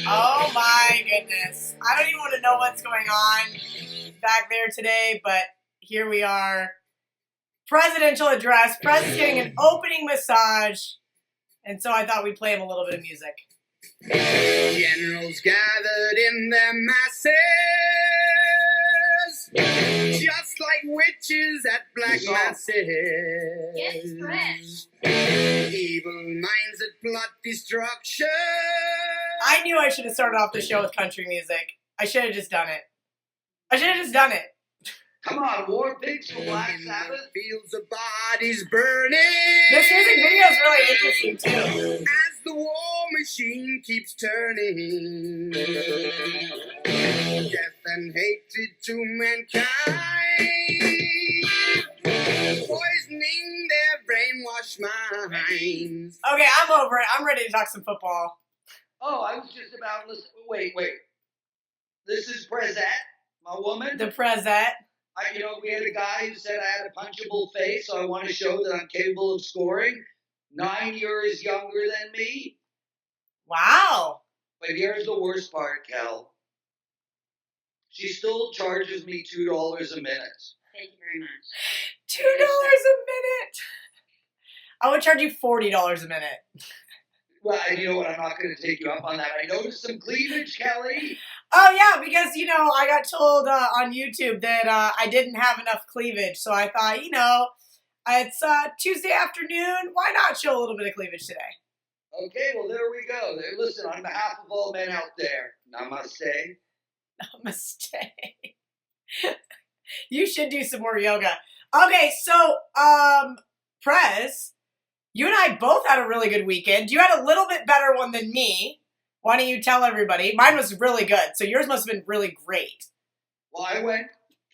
Oh my goodness. I don't even want to know what's going on back there today, but here we are. Presidential address. Prez is getting an opening massage, and so I thought we'd play him a little bit of music. Generals gathered in their masses, just like witches at black masses. Yes, Prez. Evil minds that plot destruction. I knew I should have started off the show with country music. I should have just done it. Come on, War Pigs for Black Sabbath. Fields of bodies burning. This music video is really interesting too. As the war machine keeps turning. Death and hatred to mankind. Poisoning their brainwashed minds. Okay, I'm over it. I'm ready to talk some football. Oh, I was just about to listen. Wait. This is Prezette, my woman. The Prezette. We had a guy who said I had a punchable face, so I want to show that I'm capable of scoring. 9 years younger than me. Wow. But here's the worst part, Kel. She still charges me $2 a minute. Thank you very much. $2 a minute. I would charge you $40 a minute. Well, and you know what? I'm not going to take you up on that. I noticed some cleavage, Kelly. Oh, yeah, because, I got told on YouTube that I didn't have enough cleavage. So I thought, it's Tuesday afternoon. Why not show a little bit of cleavage today? Okay, well, there we go. Listen, on behalf of all men out there, namaste. Namaste. You should do some more yoga. Okay, so, Prez, you and I both had a really good weekend. You had a little bit better one than me. Why don't you tell everybody? Mine was really good, so yours must have been really great. Well, I went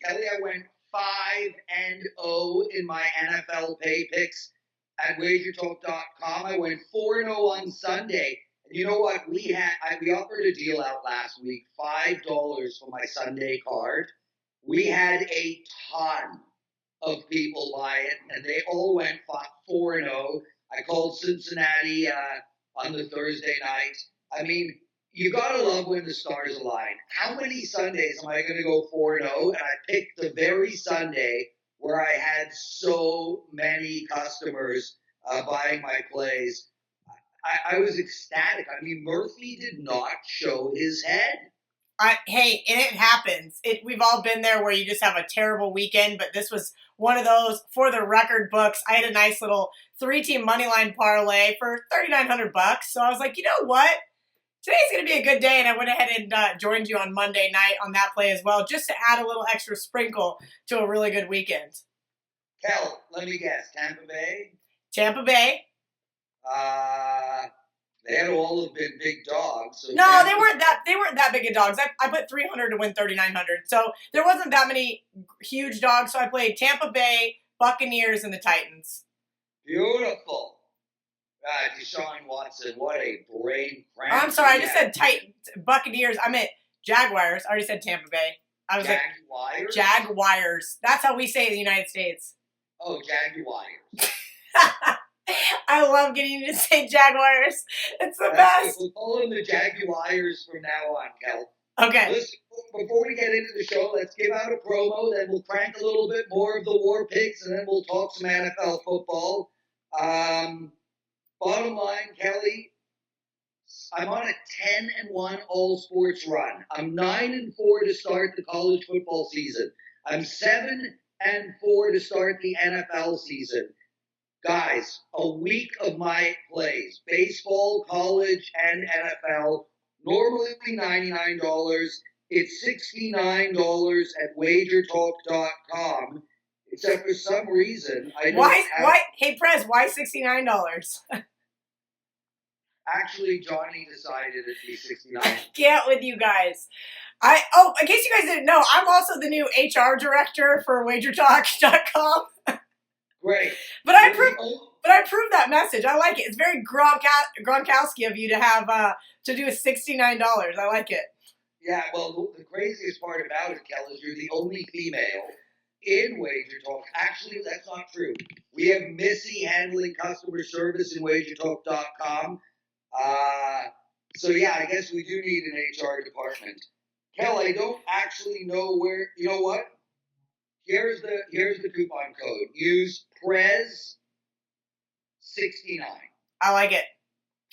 5-0 in my NFL pay picks at wagertalk.com. I went 4-0 on Sunday. And you know what? We offered a deal out last week, $5 for my Sunday card. We had a ton of people buy it, and they all went 4-0. I called Cincinnati on the Thursday night. I mean, you gotta love when the stars align. How many Sundays am I going to go 4-0? And I picked the very Sunday where I had so many customers buying my plays. I was ecstatic. I mean, Murphy did not show his head. Hey, and it happens. We've all been there where you just have a terrible weekend, but this was one of those for the record books. I had a nice little 3-team moneyline parlay for $3,900. So I was like, you know what? Today's going to be a good day, and I went ahead and joined you on Monday night on that play as well, just to add a little extra sprinkle to a really good weekend. Kel, let me guess. Tampa Bay? Tampa Bay. They had all have been big dogs. So no, they weren't that big of dogs. I put 300 to win 3,900, so there wasn't that many huge dogs. So I played Tampa Bay, Buccaneers, and the Titans. Beautiful. Deshaun Watson, what a brain cramp. I'm sorry, I just said Buccaneers. I meant Jaguars. I already said Tampa Bay. I was Jaguars? Jaguars. That's how we say it in the United States. Oh, Jaguars. I love getting you to say Jaguars. It's the best. We'll call them the Jaguars from now on, Kel. Okay. Listen, before we get into the show, let's give out a promo, then we'll crank a little bit more of the war picks, and then we'll talk some NFL football. Bottom line, Kelly, I'm on a 10-1 all sports run. I'm 9-4 to start the college football season. I'm 7-4 to start the NFL season. Guys, a week of my plays, baseball, college, and NFL, normally $99. It's $69 at wagertalk.com. Except for some reason, I don't Why? Hey, Prez, why $69? Actually, Johnny decided it'd be $69. Get with you guys. In case you guys didn't know, I'm also the new HR director for wagertalk.com. Great. But I approved that message. I like it. It's very Gronkowski of you to have to do a $69. I like it. Yeah, well, the craziest part about it, Kel, is you're the only female in Wager Talk. Actually, that's not true. We have Missy handling customer service in wagertalk.com. So yeah, I guess we do need an HR department. Kel, I don't actually know where. You know what? Here's the coupon code. Use Prez 69. I like it.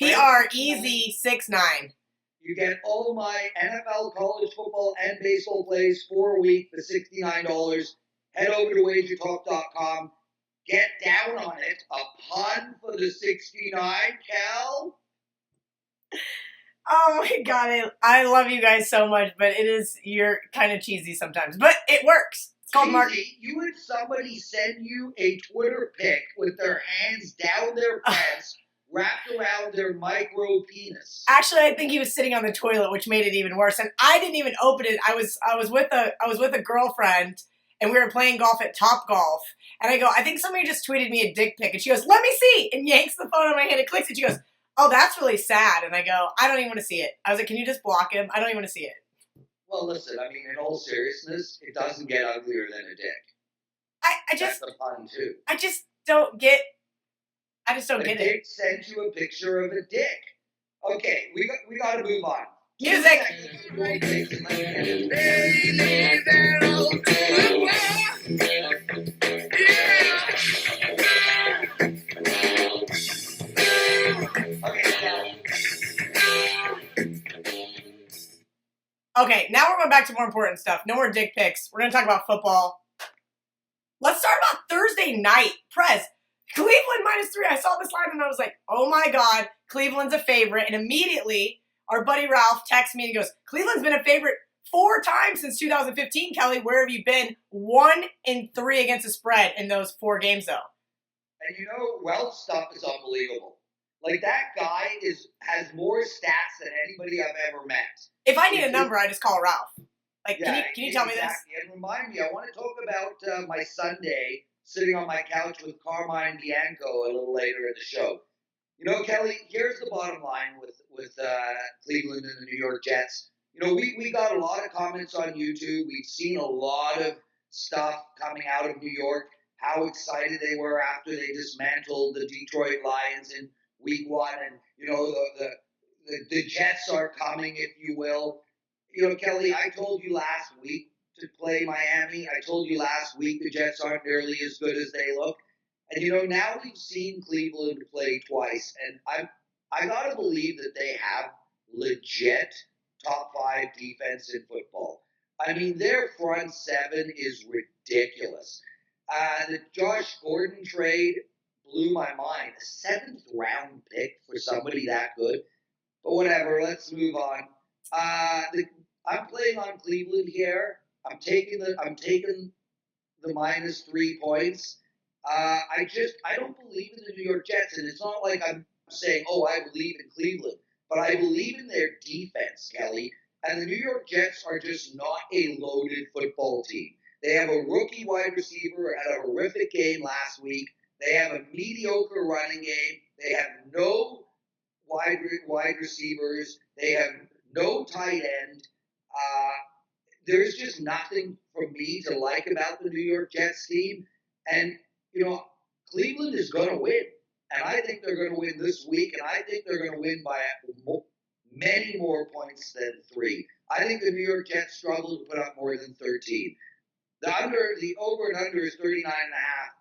PREZ69. You get all my NFL, college football, and baseball plays for a week for $69. Head over to wagertalk.com. Get down on it. A pun for the 69, Cal. Oh my god, I love you guys so much, but you're kind of cheesy sometimes. But it works. It's called marketing. You had somebody send you a Twitter pic with their hands down their pants, wrapped around their micro penis. Actually, I think he was sitting on the toilet, which made it even worse. And I didn't even open it. I was with a girlfriend, and we were playing golf at Top Golf. And I go, I think somebody just tweeted me a dick pic, and she goes, "Let me see," and yanks the phone out of my hand and clicks it. She goes, "Oh, that's really sad." And I go, "I don't even want to see it." I was like, "Can you just block him? I don't even want to see it." Well, listen, I mean, in all seriousness, it doesn't get uglier than a dick. That's the fun too. I just don't get it. Dick sent you a picture of a dick. Okay, we got to move on. Music. Okay, now we're going back to more important stuff. No more dick pics. We're going to talk about football. Let's start about Thursday night. Prez, Cleveland -3. I saw this line and I was like, oh my God, Cleveland's a favorite. And immediately, our buddy Ralph texts me and he goes, Cleveland's been a favorite 4 times since 2015. Kelly, where have you been? 1-3 against the spread in those 4 games, though. And you know, Ralph's stuff is unbelievable. Like, that guy has more stats than anybody I've ever met. If I need a number, I just call Ralph. Like, yeah, can you tell me this? And remind me, I want to talk about my Sunday sitting on my couch with Carmine Bianco a little later in the show. You know, Kelly, here's the bottom line with Cleveland and the New York Jets. You know, we got a lot of comments on YouTube. We've seen a lot of stuff coming out of New York, how excited they were after they dismantled the Detroit Lions in week 1. And, you know, the Jets are coming, if you will. You know, Kelly, I told you last week to play Miami. I told you last week the Jets aren't nearly as good as they look. And, you know, now we've seen Cleveland play twice. And I got to believe that they have legit top 5 defense in football. I mean, their front 7 is ridiculous. The Josh Gordon trade blew my mind. A 7th round pick for somebody that good. But whatever, let's move on. I'm playing on Cleveland here. I'm taking the -3 points. I don't believe in the New York Jets, and it's not like I'm saying, oh, I believe in Cleveland, but I believe in their defense, Kelly. And the New York Jets are just not a loaded football team. They have a rookie wide receiver, had a horrific game last week. They have a mediocre running game. They have no wide receivers. They have no tight end. There's just nothing for me to like about the New York Jets team. And, you know, Cleveland is going to win. And I think they're going to win this week. And I think they're going to win by many more points than 3. I think the New York Jets struggle to put up more than 13. The over and under is 39.5.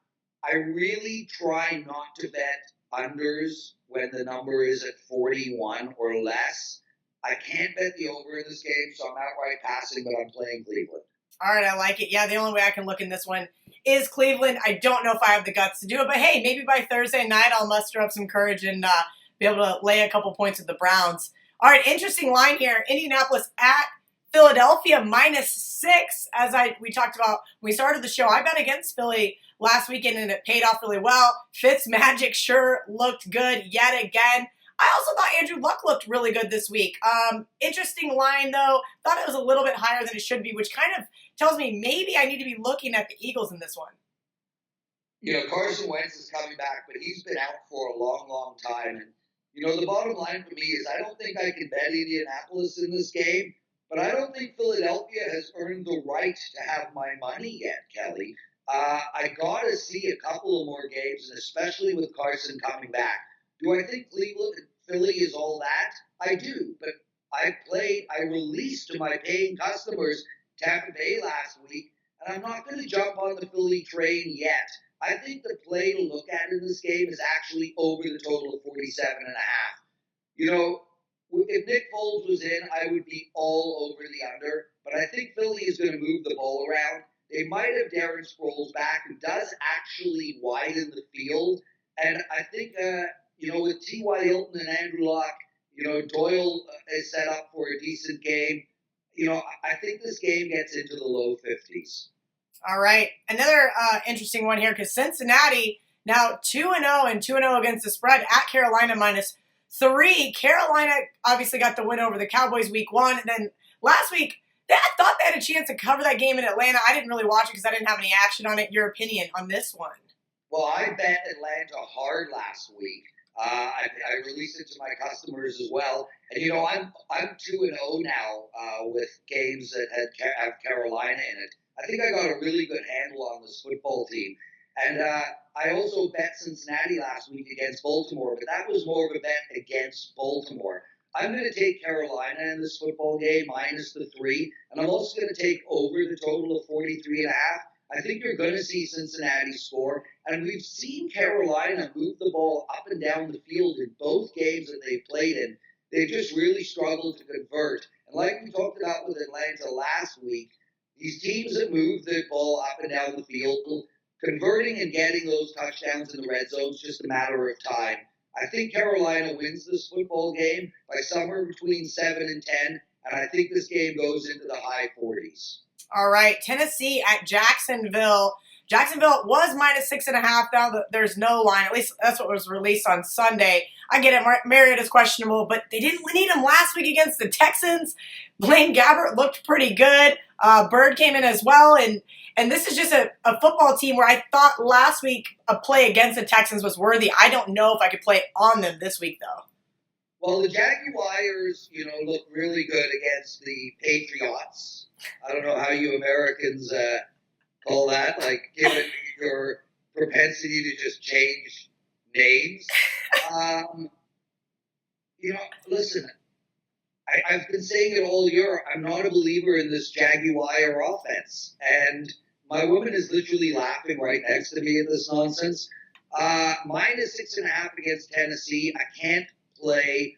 I really try not to bet unders when the number is at 41 or less. I can't bet the over in this game, so I'm outright passing, but I'm playing Cleveland. All right, I like it. Yeah, the only way I can look in this one is Cleveland. I don't know if I have the guts to do it, but hey, maybe by Thursday night I'll muster up some courage and be able to lay a couple points with the Browns. All right, interesting line here. Indianapolis at Philadelphia -6. As we talked about when we started the show, I bet against Philly last weekend and it paid off really well. Fitzmagic sure looked good yet again. I also thought Andrew Luck looked really good this week. Interesting line, though. Thought it was a little bit higher than it should be, which kind of tells me maybe I need to be looking at the Eagles in this one. You know, Carson Wentz is coming back, but he's been out for a long, long time. And, you know, the bottom line for me is I don't think I can bet Indianapolis in this game, but I don't think Philadelphia has earned the right to have my money yet, Kelly. I got to see a couple of more games, and especially with Carson coming back. Do I think Philly is all that? I do, but I released to my paying customers Tampa Bay last week, and I'm not going to jump on the Philly train yet. I think the play to look at in this game is actually over the total of 47.5. You know, if Nick Foles was in, I would be all over the under, but I think Philly is going to move the ball around. They might have Darren Sproles back, who does actually widen the field, and I think, with T.Y. Hilton and Andrew Luck, Doyle is set up for a decent game. I think this game gets into the low 50s. All right. Another interesting one here because Cincinnati now 2-0 and 2-0 against the spread at Carolina -3. Carolina obviously got the win over the Cowboys week 1. And then last week, I thought they had a chance to cover that game in Atlanta. I didn't really watch it because I didn't have any action on it. Your opinion on this one? Well, I bet Atlanta hard last week. I released it to my customers as well. And, I'm 2-0 now with games that have Carolina in it. I think I got a really good handle on this football team. And I also bet Cincinnati last week against Baltimore, but that was more of a bet against Baltimore. I'm going to take Carolina in this football game -3, and I'm also going to take over the total of 43.5. I think you're going to see Cincinnati score, and we've seen Carolina move the ball up and down the field in both games that they've played in. They've just really struggled to convert. And like we talked about with Atlanta last week, these teams that move the ball up and down the field, converting and getting those touchdowns in the red zone is just a matter of time. I think Carolina wins this football game by somewhere between 7 and 10, and I think this game goes into the high 40s. All right, Tennessee at Jacksonville. Jacksonville was -6.5. Now there's no line. At least that's what was released on Sunday. I get it. Marriotta's questionable, but they didn't need him last week against the Texans. Blaine Gabbert looked pretty good. Bird came in as well, and this is just a football team where I thought last week a play against the Texans was worthy. I don't know if I could play on them this week, though. Well, the Jaguars, look really good against the Patriots. I don't know how you Americans call that, like, given your propensity to just change names. Listen, I've been saying it all year. I'm not a believer in this Jaguar offense. And my woman is literally laughing right next to me at this nonsense. -6.5 against Tennessee. I can't play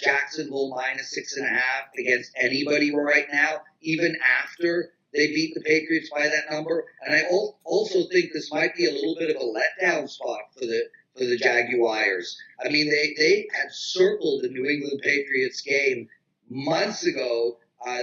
Jacksonville -6.5 against anybody right now, even after they beat the Patriots by that number. And I also think this might be a little bit of a letdown spot for the Jaguars. I mean, they had circled the New England Patriots game months ago.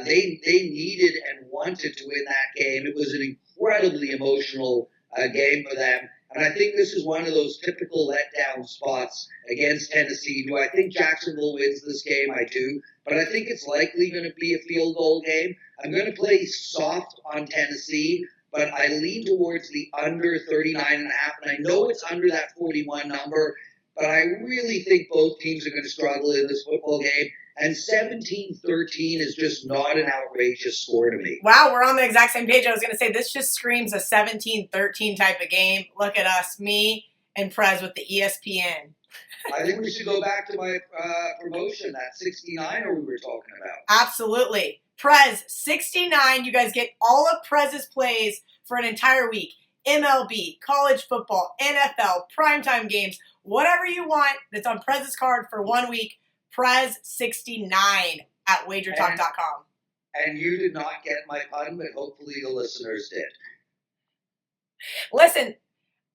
They needed and wanted to win that game. It was an incredibly emotional game for them. And I think this is one of those typical letdown spots against Tennessee. Do I think Jacksonville wins this game? I do. But I think it's likely going to be a field goal game. I'm going to play soft on Tennessee, but I lean towards the under 39.5. And I know it's under that 41 number, but I really think both teams are going to struggle in this football game. And 17-13 is just not an outrageous score to me. Wow, we're on the exact same page. I was going to say, this just screams a 17-13 type of game. Look at us, me and Prez with the ESPN. I think we should go back to my promotion, that 69er we were talking about. Absolutely. Prez, 69. You guys get all of Prez's plays for an entire week. MLB, college football, NFL, primetime games, whatever you want that's on Prez's card for 1 week. Prez 69 at wagertalk.com. And you did not get my pun, but hopefully the listeners did. Listen,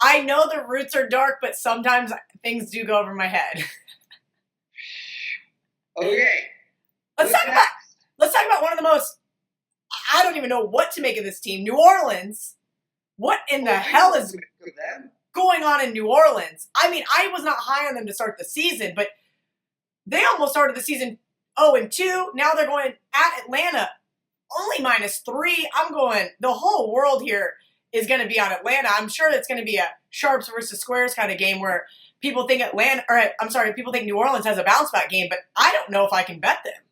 I know the roots are dark, but sometimes things do go over my head. Okay. Let's talk about one of the most, I don't even know what to make of this team. New Orleans. What in the hell is going on in New Orleans? I mean, I was not high on them to start the season, but they almost started the season 0-2. Now they're going at Atlanta, only -3. I'm going, the whole world here is going to be on Atlanta. I'm sure it's going to be a sharps versus squares kind of game where people think people think New Orleans has a bounce back game, but I don't know if I can bet them.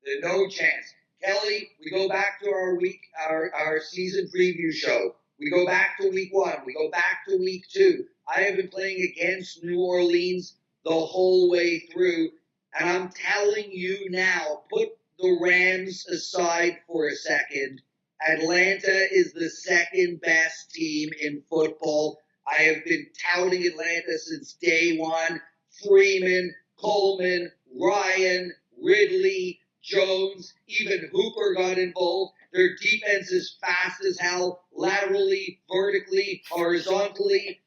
There's no chance. Kelly, we go back to our season preview show. We go back to week 1. We go back to week 2. I have been playing against New Orleans the whole way through. And I'm telling you now, put the Rams aside for a second. Atlanta is the second best team in football. I have been touting Atlanta since day one. Freeman, Coleman, Ryan, Ridley, Jones, even Hooper got involved. Their defense is fast as hell, laterally, vertically, horizontally.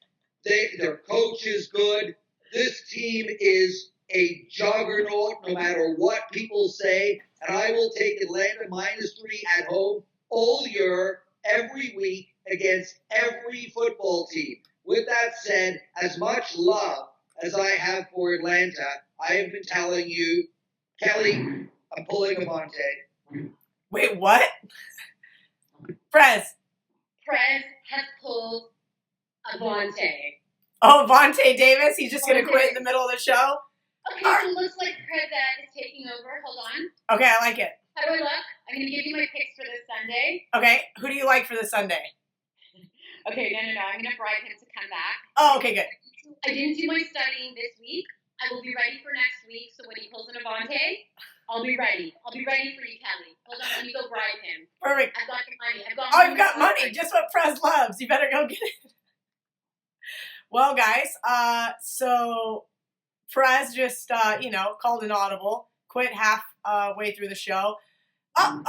Their coach is good. This team is a juggernaut no matter what people say. And I will take Atlanta -3 at home all year, every week, against every football team. With that said, as much love as I have for Atlanta, I have been telling you, Kelly, I'm pulling Avante. Wait, what? Prez. Prez has pulled Avante. Oh, Vontae Davis. He's just going to quit in the middle of the show? Okay, so it looks like Prez is taking over. Hold on. Okay, I like it. How do I look? I'm going to give you my picks for this Sunday. Okay, who do you like for this Sunday? Okay, no. I'm going to bribe him to come back. Oh, okay, good. I didn't do my studying this week. I will be ready for next week. So when he pulls an Avante, I'll be ready. I'll be ready for you, Kelly. Hold on, let me go bribe him. Perfect. I've got the money. Oh, you've got money. Just what Prez loves. You better go get it. Well, guys, so Prez just, called an audible, quit halfway through the show. And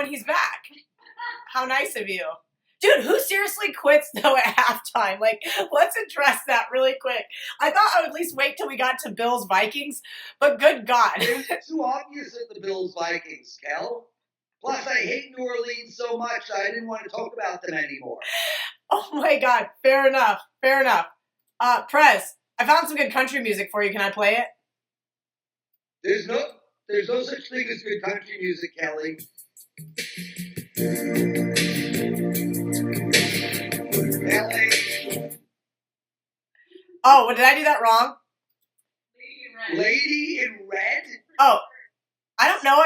he's back. How nice of you. Dude, who seriously quits, though, at halftime? Like, let's address that really quick. I thought I would at least wait till we got to Bills-Vikings, but good God. It's too obvious at the Bills-Vikings, Kel. Plus, I hate New Orleans so much, I didn't want to talk about them anymore. Oh, my God. Fair enough. Prez, I found some good country music for you. Can I play it? There's no such thing as good country music, Kelly. Kelly. Oh, did I do that wrong? Lady in Red? Oh, I don't know.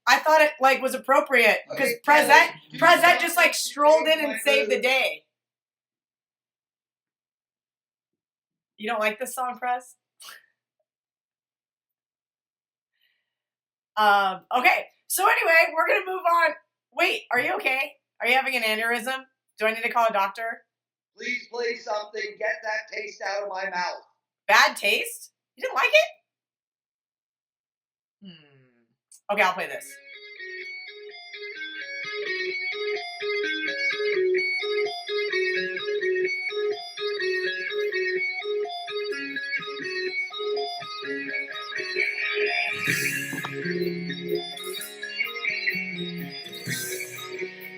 I thought it was appropriate because Okay, Prezette just strolled in and saved the day. You don't like this song, Prez? Okay. So anyway, we're gonna move on. Wait, are you okay? Are you having an aneurysm? Do I need to call a doctor? Please play something. Get that taste out of my mouth. Bad taste? You didn't like it? Okay, I'll play this.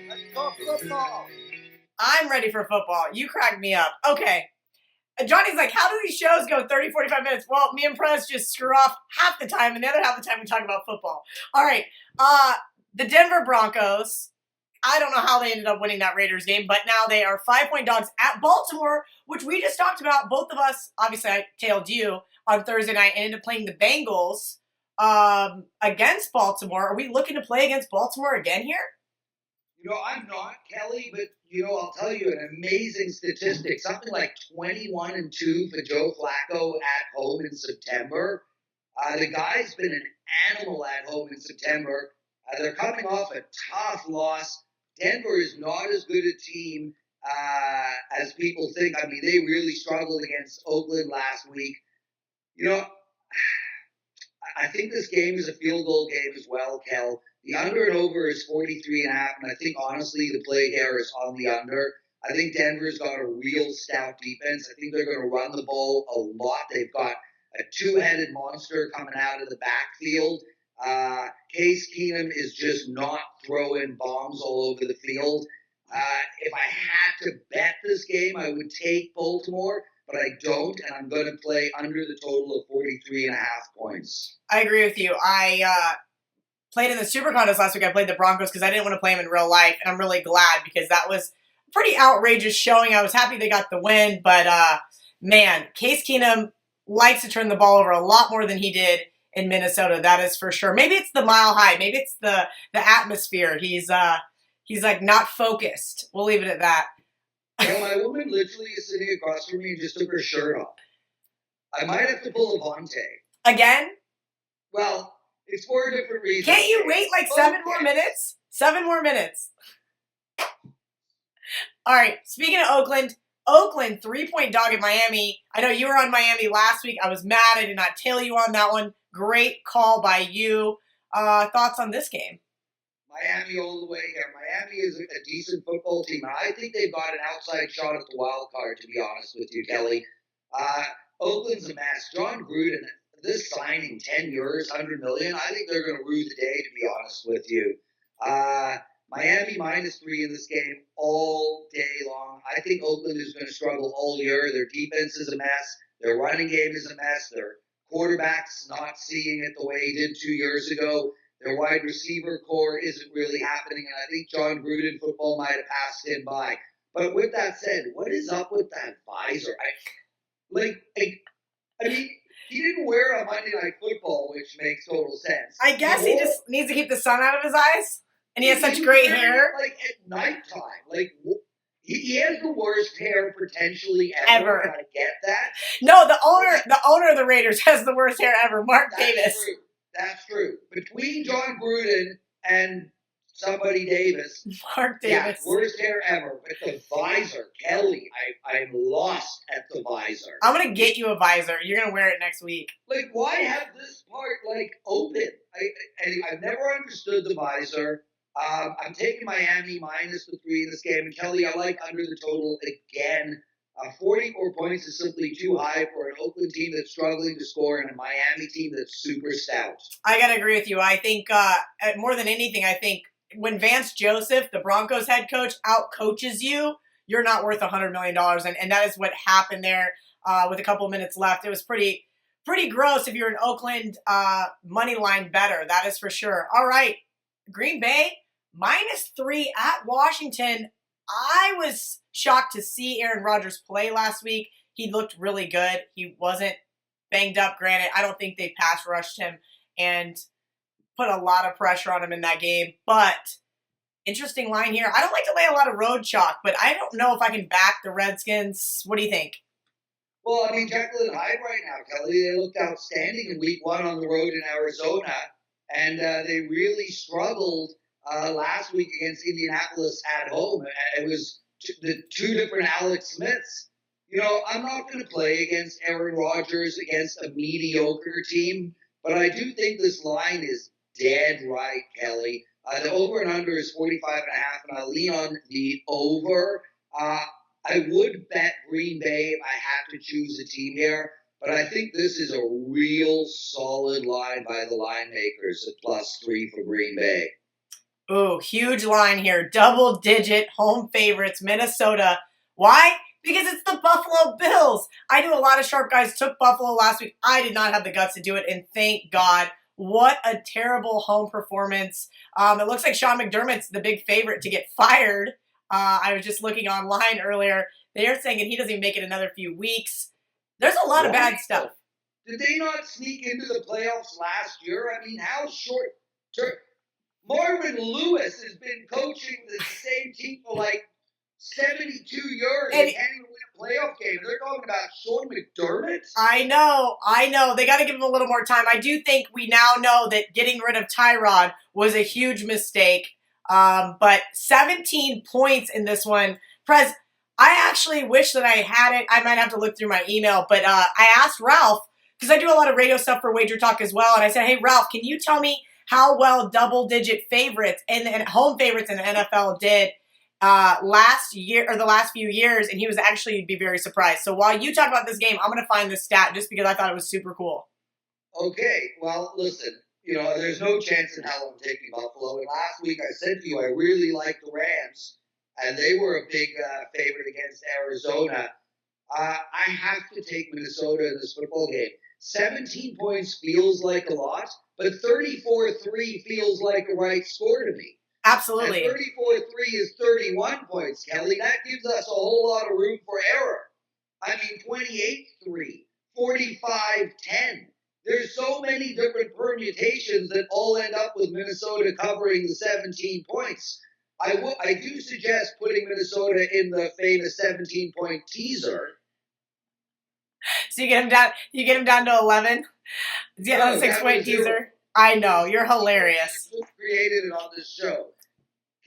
Let's talk football. I'm ready for football. You cracked me up. Okay. Johnny's like, how do these shows go 30, 45 minutes? Well, me and Prez just screw off half the time, and the other half of the time we talk about football. All right. The Denver Broncos, I don't know how they ended up winning that Raiders game, but now they are 5-point dogs at Baltimore, which we just talked about. Both of us, obviously I tailed you on Thursday night and ended up playing the Bengals against Baltimore. Are we looking to play against Baltimore again here? I'm not, Kelly, but, I'll tell you an amazing statistic. Something like 21-2 for Joe Flacco at home in September. The guy's been an animal at home in September. They're coming off a tough loss. Denver is not as good a team as people think. I mean, they really struggled against Oakland last week. I think this game is a field goal game as well, Kel. The under and over is 43.5, and I think, honestly, the play here is on the under. I think Denver's got a real stout defense. I think they're going to run the ball a lot. They've got a two-headed monster coming out of the backfield. Case Keenum is just not throwing bombs all over the field. If I had to bet this game, I would take Baltimore, but I don't, and I'm going to play under the total of 43.5 points. I agree with you. I played in the Super Contest last week. I played the Broncos because I didn't want to play them in real life, and I'm really glad because that was a pretty outrageous showing. I was happy they got the win, but man, Case Keenum likes to turn the ball over a lot more than he did in Minnesota. That is for sure. Maybe it's the mile high. Maybe it's the atmosphere. He's not focused. We'll leave it at that. My woman literally is sitting across from me and just took her shirt off. I might have to pull Avante. Again? Well, it's for a different reason. Can't you wait like 7 more minutes? 7 more minutes. All right, speaking of Oakland, 3-point dog at Miami. I know you were on Miami last week. I was mad I did not tail you on that one. Great call by you. Thoughts on this game? Miami all the way here. Miami is a decent football team. I think they've got an outside shot at the wild card, to be honest with you, Kelly. Oakland's a mess. John Gruden, this signing, 10 years, $100 million, I think they're going to rue the day, to be honest with you. Miami -3 in this game all day long. I think Oakland is going to struggle all year. Their defense is a mess. Their running game is a mess. Their quarterback's not seeing it the way he did 2 years ago. Their wide receiver core isn't really happening, and I think John Gruden football might have passed him by. But with that said, what is up with that visor? I mean, he didn't wear it on Monday Night Football, which makes total sense. I guess he just needs to keep the sun out of his eyes, and he has such great hair. Like at nighttime, like he has the worst hair potentially ever. And I get that. No, the owner of the Raiders has the worst hair ever, Mark Davis. True. That's true. Between John Gruden and somebody Davis. Mark Davis. Yeah, worst hair ever. But the visor, Kelly, I'm lost at the visor. I'm going to get you a visor. You're going to wear it next week. Like, why have this part, like, open? I've never understood the visor. I'm taking Miami -3 in this game. And, Kelly, I like under the total again. 44 points is simply too high for an Oakland team that's struggling to score and a Miami team that's super stout. I got to agree with you. I think, more than anything, I think when Vance Joseph, the Broncos head coach, out-coaches you, you're not worth $100 million. And that is what happened there with a couple of minutes left. It was pretty gross if you're an Oakland money line better. That is for sure. All right, Green Bay, -3 at Washington. I was shocked to see Aaron Rodgers play last week. He looked really good. He wasn't banged up. Granted, I don't think they pass rushed him and put a lot of pressure on him in that game. But interesting line here. I don't like to lay a lot of road chalk, but I don't know if I can back the Redskins. What do you think? Well, I mean, Jekyll and Hyde right now, Kelly. They looked outstanding in week 1 on the road in Arizona, and they really struggled last week against Indianapolis at home. It was the 2 different Alex Smiths. You know, I'm not going to play against Aaron Rodgers against a mediocre team, but I do think this line is dead right, Kelly. The over and under is 45.5, and I lean on the over. I would bet Green Bay if I had to choose a team here, but I think this is a real solid line by the line makers at +3 for Green Bay. Ooh, huge line here. Double-digit home favorites, Minnesota. Why? Because it's the Buffalo Bills. I knew a lot of sharp guys took Buffalo last week. I did not have the guts to do it, and thank God. What a terrible home performance. It looks like Sean McDermott's the big favorite to get fired. I was just looking online earlier. They're saying he doesn't even make it another few weeks. There's a lot of bad stuff. Did they not sneak into the playoffs last year? I mean, how short term? Marvin Lewis has been coaching the same team for like 72 years and can't even win a playoff game. They're talking about Sean McDermott? I know. They got to give him a little more time. I do think we now know that getting rid of Tyrod was a huge mistake. But 17 points in this one. Prez, I actually wish that I had it. I might have to look through my email. But I asked Ralph, because I do a lot of radio stuff for Wager Talk as well. And I said, hey, Ralph, can you tell me how well double-digit favorites and home favorites in the NFL did last year or the last few years? And he was actually be very surprised. So while you talk about this game, I'm going to find this stat just because I thought it was super cool. Okay, well, listen, you know, there's no chance in hell I'm taking Buffalo. And last week I said to you I really liked the Rams, and they were a big favorite against Arizona. I have to take Minnesota in this football game. 17 points feels like a lot, but 34-3 feels like a right score to me. Absolutely. And 34-3 is 31 points, Kelly. That gives us a whole lot of room for error. I mean, 28-3, 45-10. There's so many different permutations that all end up with Minnesota covering the 17 points. I do suggest putting Minnesota in the famous 17-point teaser. So you get him down. You get him down to 11. Yeah, No, a that 6-point was zero. teaser. I know, you're hilarious. You created it on this show.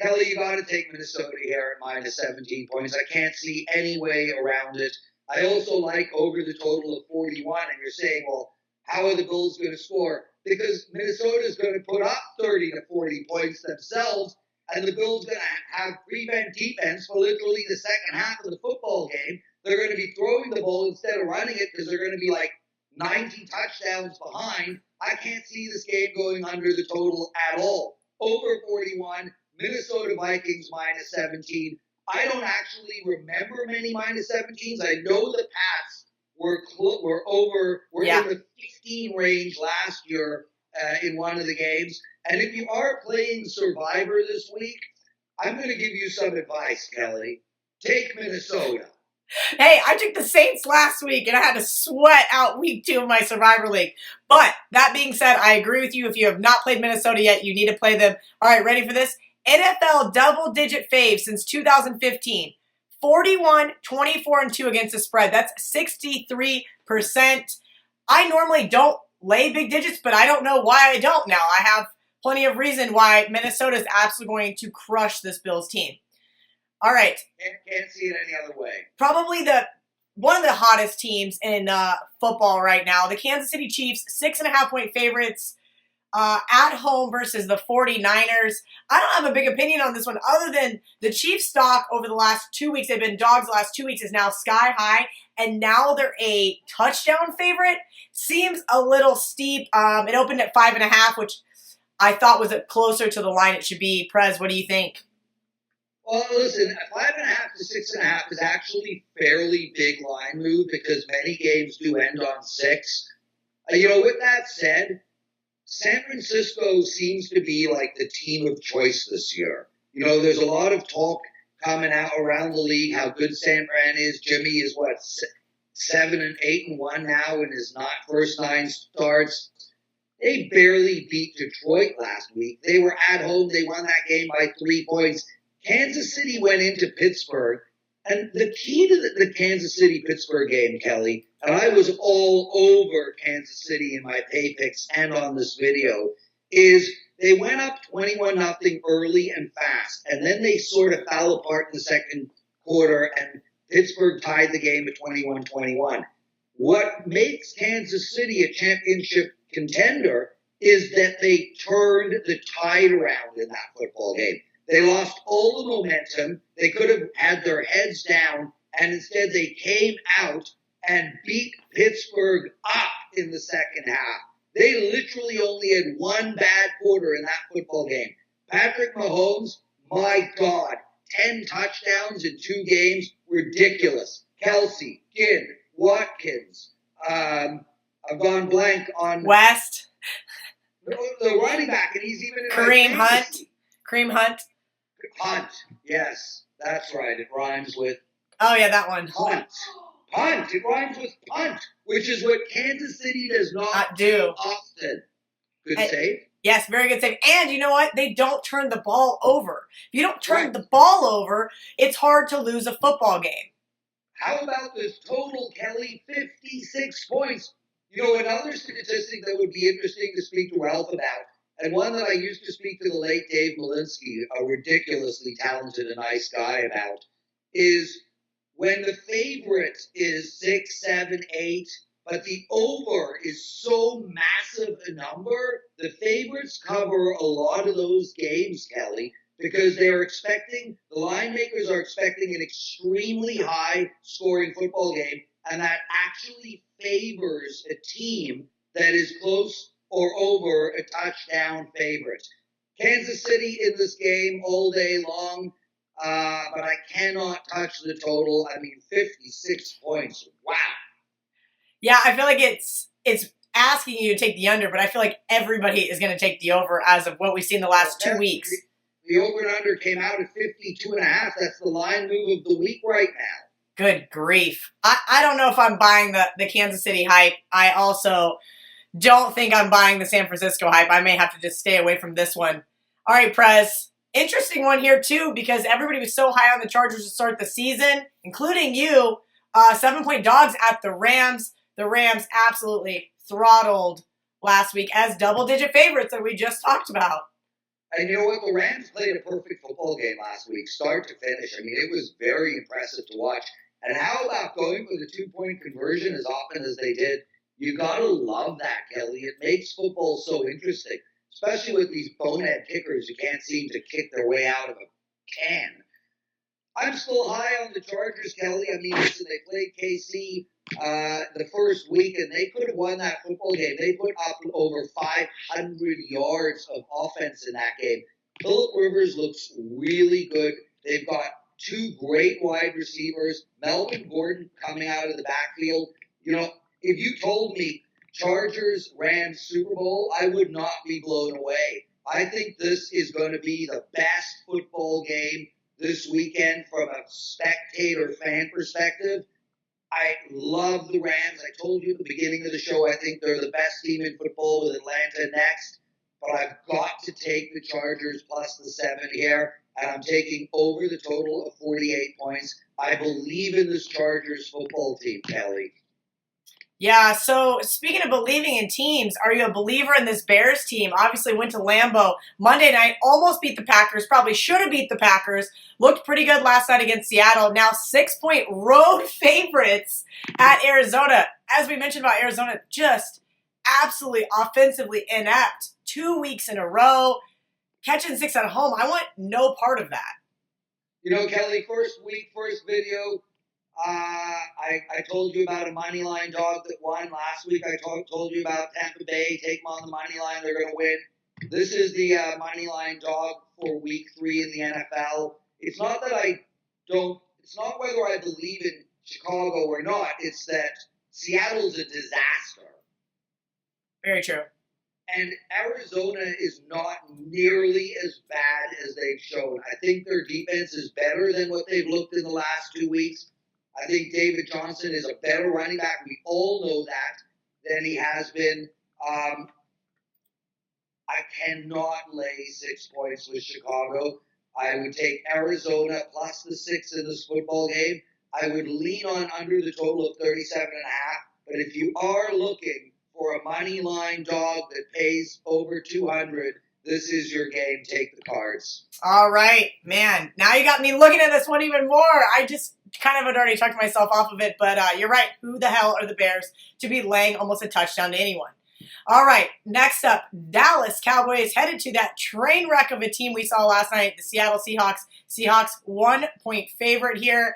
Kelly, you got to take Minnesota here at minus 17 points. I can't see any way around it. I also like over the total of 41, and you're saying, well, how are the Bills going to score? Because Minnesota is going to put up 30 to 40 points themselves, and the Bills going to have prevent defense for literally the second half of the football game. They're going to be throwing the ball instead of running it because they're going to be like 90 touchdowns behind. I can't see this game going under the total at all. Over 41, Minnesota Vikings minus 17. I don't actually remember many minus 17s. I know the Pats were in the 15 range last year in one of the games. And if you are playing Survivor this week, I'm going to give you some advice, Kelly. Take Minnesota. Hey, I took the Saints last week, and I had to sweat out week 2 of my Survivor League. But that being said, I agree with you. If you have not played Minnesota yet, you need to play them. All right, ready for this? NFL double-digit faves since 2015. 41, 24, and 2 against the spread. That's 63%. I normally don't lay big digits, but I don't know why I don't now. I have plenty of reason why Minnesota is absolutely going to crush this Bills team. All right. Can't see it any other way. Probably one of the hottest teams in football right now. The Kansas City Chiefs, 6.5-point favorites at home versus the 49ers. I don't have a big opinion on this one other than the Chiefs stock over the last 2 weeks. They've been dogs the last 2 weeks, is now sky high, and now they're a touchdown favorite. Seems a little steep. It opened at 5.5, which I thought was closer to the line it should be. Prez, what do you think? Well, listen, 5.5 to 6.5 is actually fairly big line move because many games do end on 6. With that said, San Francisco seems to be like the team of choice this year. There's a lot of talk coming out around the league how good San Fran is. Jimmy is 7-8-1 now in his first 9 starts. They barely beat Detroit last week. They were at home. They won that game by 3 points. Kansas City went into Pittsburgh, and the key to the Kansas City-Pittsburgh game, Kelly, and I was all over Kansas City in my pay picks and on this video, is they went up 21-0 early and fast, and then they sort of fell apart in the second quarter, and Pittsburgh tied the game at 21-21. What makes Kansas City a championship contender is that they turned the tide around in that football game. They lost all the momentum. They could have had their heads down, and instead they came out and beat Pittsburgh up in the second half. They literally only had one bad quarter in that football game. Patrick Mahomes, my God, 10 touchdowns in 2 games, ridiculous. Kelsey, Ginn, Watkins, I've gone blank on West. the running back, and he's even in Kareem my Hunt. fantasy. Kareem Hunt. Hunt, yes, that's right. It rhymes with Oh, yeah, that one. punt. Punt. It rhymes with punt, which is what Kansas City does not do. often. Good And- save. Yes, very good save. And you know what? They don't turn the ball over. If you don't turn the ball over, it's hard to lose a football game. How about this total, Kelly? 56 points. Another statistic that would be interesting to speak to Ralph about, and one that I used to speak to the late Dave Malinsky, a ridiculously talented and nice guy, about, is when the favorite is 6, 7, 8, but the over is so massive a number, the favorites cover a lot of those games, Kelly, because the line makers are expecting an extremely high scoring football game, and that actually favors a team that is close or over a touchdown favorite. Kansas City in this game all day long, but I cannot touch the total. 56 points. Wow. Yeah, I feel like it's asking you to take the under, but I feel like everybody is going to take the over as of what we've seen the last 2 weeks. The over and under came out at 52.5. That's the line move of the week right now. Good grief. I don't know if I'm buying the Kansas City hype. I also don't think I'm buying the San Francisco hype. I may have to just stay away from this one. All right, Prez. Interesting one here, too, because everybody was so high on the Chargers to start the season, including you. 7-point dogs at the Rams. The Rams absolutely throttled last week as double-digit favorites that we just talked about. And you know what? The Rams played a perfect football game last week, start to finish. I mean, it was very impressive to watch. And how about going for the 2-point conversion as often as they did? You got to love that, Kelly. It makes football so interesting, especially with these bonehead kickers who can't seem to kick their way out of a can. I'm still high on the Chargers, Kelly. I mean, listen, they played KC the first week, and they could have won that football game. They put up over 500 yards of offense in that game. Phillip Rivers looks really good. They've got 2 great wide receivers. Melvin Gordon coming out of the backfield. You know, if you told me Chargers, Rams, Super Bowl, I would not be blown away. I think this is going to be the best football game this weekend from a spectator fan perspective. I love the Rams. I told you at the beginning of the show, I think they're the best team in football with Atlanta next. But I've got to take the Chargers plus the 7 here, and I'm taking over the total of 48 points. I believe in this Chargers football team, Kelly. Yeah, so speaking of believing in teams, are you a believer in this Bears team? Obviously went to Lambeau Monday night, almost beat the Packers, probably should have beat the Packers. Looked pretty good last night against Seattle. Now 6-point road favorites at Arizona. As we mentioned about Arizona, just absolutely offensively inept. 2 weeks in a row, catching 6 at home. I want no part of that. You know, Kelly, first week, first video, I told you about a money line dog that won last week. I told you about Tampa Bay. Take them on the money line. They're going to win. This is the money line dog for week 3 in the NFL. It's not that it's not whether I believe in Chicago or not. It's that Seattle's a disaster. Very true. And Arizona is not nearly as bad as they've shown. I think their defense is better than what they've looked in the last 2 weeks. I think David Johnson is a better running back. We all know that than he has been. I cannot lay 6 points with Chicago. I would take Arizona plus the 6 in this football game. I would lean on under the total of 37.5. But if you are looking for a money line dog that pays over 200, this is your game. Take the Cards. All right, man. Now you got me looking at this one even more. I just kind of had already talked myself off of it, but you're right. Who the hell are the Bears to be laying almost a touchdown to anyone? All right, next up, Dallas Cowboys headed to that train wreck of a team we saw last night, the Seattle Seahawks. Seahawks 1-point favorite here.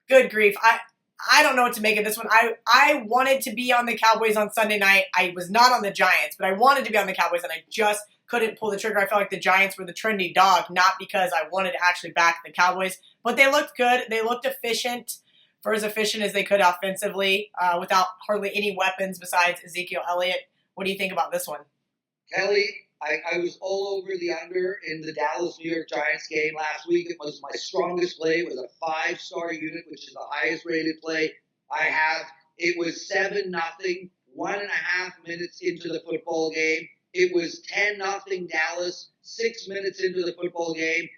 Good grief. I don't know what to make of this one. I wanted to be on the Cowboys on Sunday night. I was not on the Giants, but I wanted to be on the Cowboys, and I just couldn't pull the trigger. I felt like the Giants were the trendy dog, not because I wanted to actually back the Cowboys. But they looked good. They looked efficient, for as efficient as they could offensively, without hardly any weapons besides Ezekiel Elliott. What do you think about this one? Kelly, I was all over the under in the Dallas-New York Giants game last week. It was my strongest play. It was a 5-star unit, which is the highest rated play I have. It was 7-0, 1.5 minutes into the football game. It was 10-0 Dallas, 6 minutes into the football game.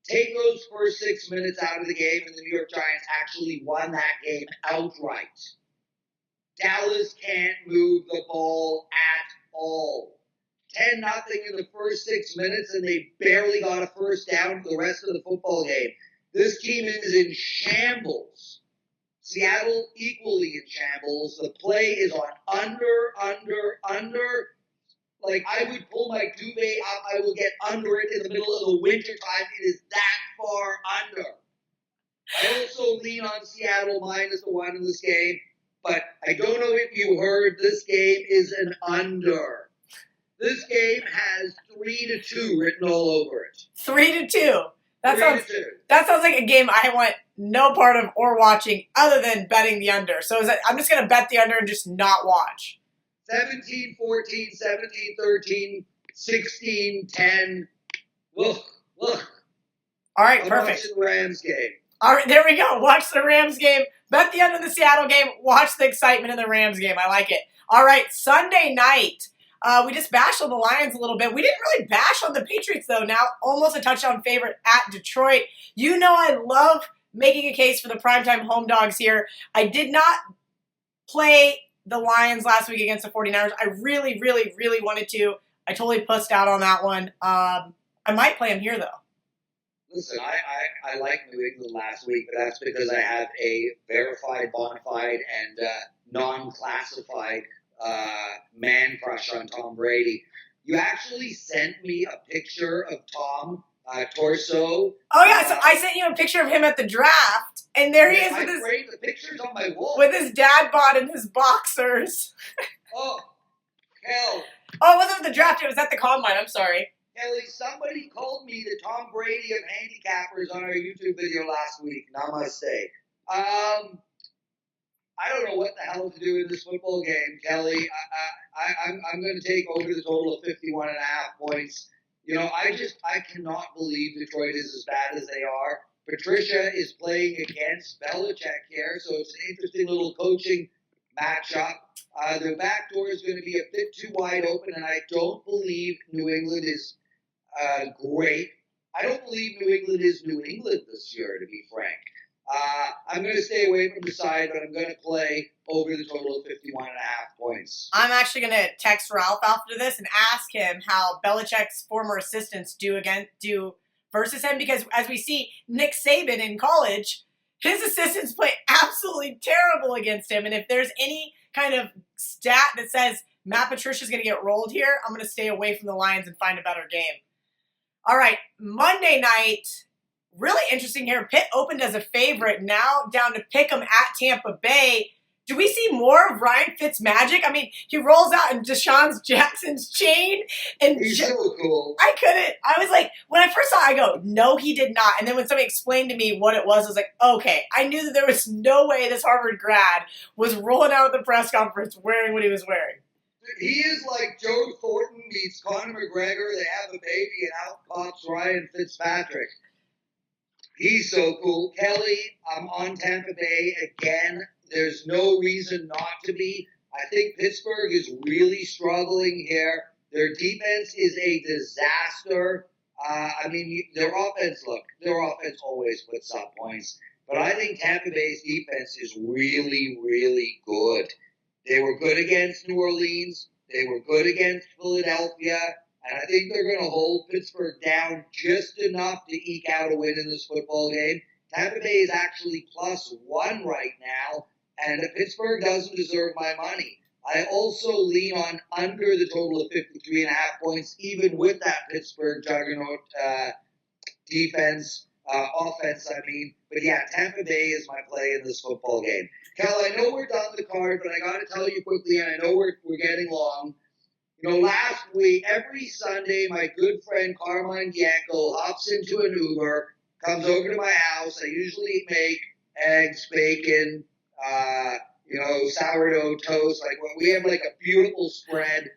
Take those first 6 minutes out of the game, and the New York Giants actually won that game outright. Dallas can't move the ball at all. 10-0 in the first 6 minutes, and they barely got a first down for the rest of the football game. This team is in shambles. Seattle equally in shambles. The play is on under. Like, I would pull my duvet up. I will get under it in the middle of the winter time. It is that far under. I also lean on Seattle minus the 1 in this game. But I don't know if you heard, this game is an under. This game has 3-2 written all over it. 3-2. That 3-2. sounds like a game I want no part of or watching other than betting the under. So I'm just going to bet the under and just not watch. 17-14, 17-13, 16-10. Look. All right, I'm perfect. watching the Rams game. All right, there we go. Watch the Rams game. Bet the under in the Seattle game. Watch the excitement in the Rams game. I like it. All right, Sunday night. We just bashed on the Lions a little bit. We didn't really bash on the Patriots, though. Now, almost a touchdown favorite at Detroit. You know I love making a case for the primetime home dogs here. I did not play the Lions last week against the 49ers. I really, really, really wanted to. I totally pussed out on that one. I might play them here, though. Listen, I like New England last week, but that's because I have a verified, bona fide, and non-classified man crush on Tom Brady. You actually sent me a picture of Tom torso. Oh, yeah, so I sent you a picture of him at the draft, and there he is with the picture's on my wall. with his dad bod and his boxers. Oh, hell. Oh, it wasn't at the draft, it was at the combine, I'm sorry. Kelly, somebody called me the Tom Brady of handicappers on our YouTube video last week. Namaste. I don't know what the hell to do in this football game, Kelly. I'm going to take over the total of 51.5 points. You know, I cannot believe Detroit is as bad as they are. Patricia is playing against Belichick here, so it's an interesting little coaching matchup. The back door is going to be a bit too wide open, and I don't believe New England is great. I don't believe New England is New England this year, to be frank. I'm going to stay away from the side, but I'm going to play over the total of 51.5 points. I'm actually going to text Ralph after this and ask him how Belichick's former assistants do versus him, because as we see Nick Saban in college, his assistants play absolutely terrible against him. And if there's any kind of stat that says Matt Patricia's going to get rolled here, I'm going to stay away from the Lions and find a better game. All right, Monday night, really interesting here. Pitt opened as a favorite, now down to pick 'em at Tampa Bay. Do we see more of Ryan Fitzmagic? I mean, he rolls out in Deshaun Jackson's chain. And He's so cool. I couldn't. I was like, when I first saw it, I go, no, he did not. And then when somebody explained to me what it was, I was like, okay. I knew that there was no way this Harvard grad was rolling out at the press conference wearing what he was wearing. He is like Joe Thornton meets Conor McGregor. They have a baby, and out pops Ryan Fitzpatrick. He's so cool. Kelly, I'm on Tampa Bay again. There's no reason not to be. I think Pittsburgh is really struggling here. Their defense is a disaster. Their offense always puts up points. But I think Tampa Bay's defense is really, really good. They were good against New Orleans. They were good against Philadelphia. And I think they're going to hold Pittsburgh down just enough to eke out a win in this football game. Tampa Bay is actually +1 right now, and Pittsburgh doesn't deserve my money. I also lean on under the total of 53.5 points, even with that Pittsburgh juggernaut offense. But yeah, Tampa Bay is my play in this football game. Cal, I know we're done the card, but I got to tell you quickly, and I know we're getting long. You know, last week, every Sunday, my good friend Carmine Bianco hops into an Uber, comes over to my house. I usually make eggs, bacon, sourdough toast. We have like a beautiful spread,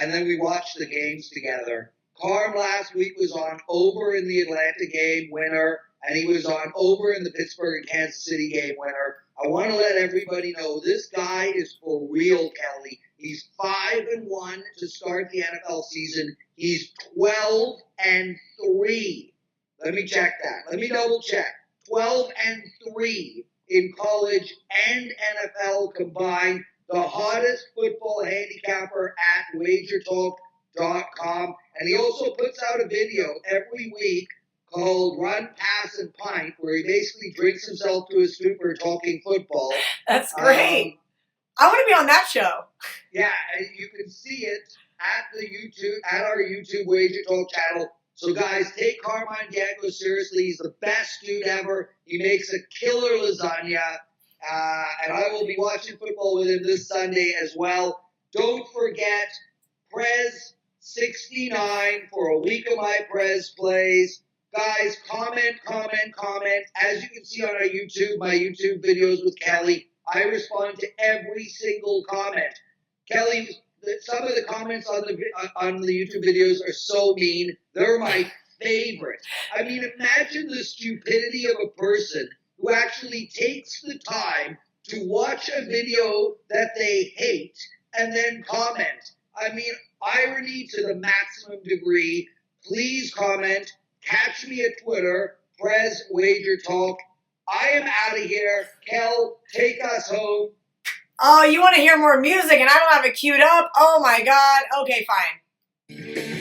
and then we watch the games together. Carm last week was on over in the Atlanta game winner, and he was on over in the Pittsburgh and Kansas City game winner. I want to let everybody know this guy is for real, Kelly. He's 5-1 to start the NFL season. He's 12-3. Let me check that. Let me double check. 12-3 in college and NFL combined. The hottest football handicapper at wagertalk.com. And he also puts out a video every week called Run, Pass, and Pint, where he basically drinks himself to a stupor talking football. That's great. I want to be on that show. Yeah, you can see it at our YouTube Wager Talk channel. So guys, take Carmine Bianco seriously. He's the best dude ever. He makes a killer lasagna. And I will be watching football with him this Sunday as well. Don't forget, Prez 69 for a week of my Prez plays. Guys, comment. As you can see on our YouTube, my YouTube videos with Kelly, I respond to every single comment. Kelly, some of the comments on the YouTube videos are so mean. They're my favorite. I mean, imagine the stupidity of a person who actually takes the time to watch a video that they hate and then comment. I mean, irony to the maximum degree. Please comment. Catch me at Twitter, Prez Wager Talk. I am out of here. Kel, take us home. Oh, you want to hear more music and I don't have it queued up? Oh my God. Okay, fine.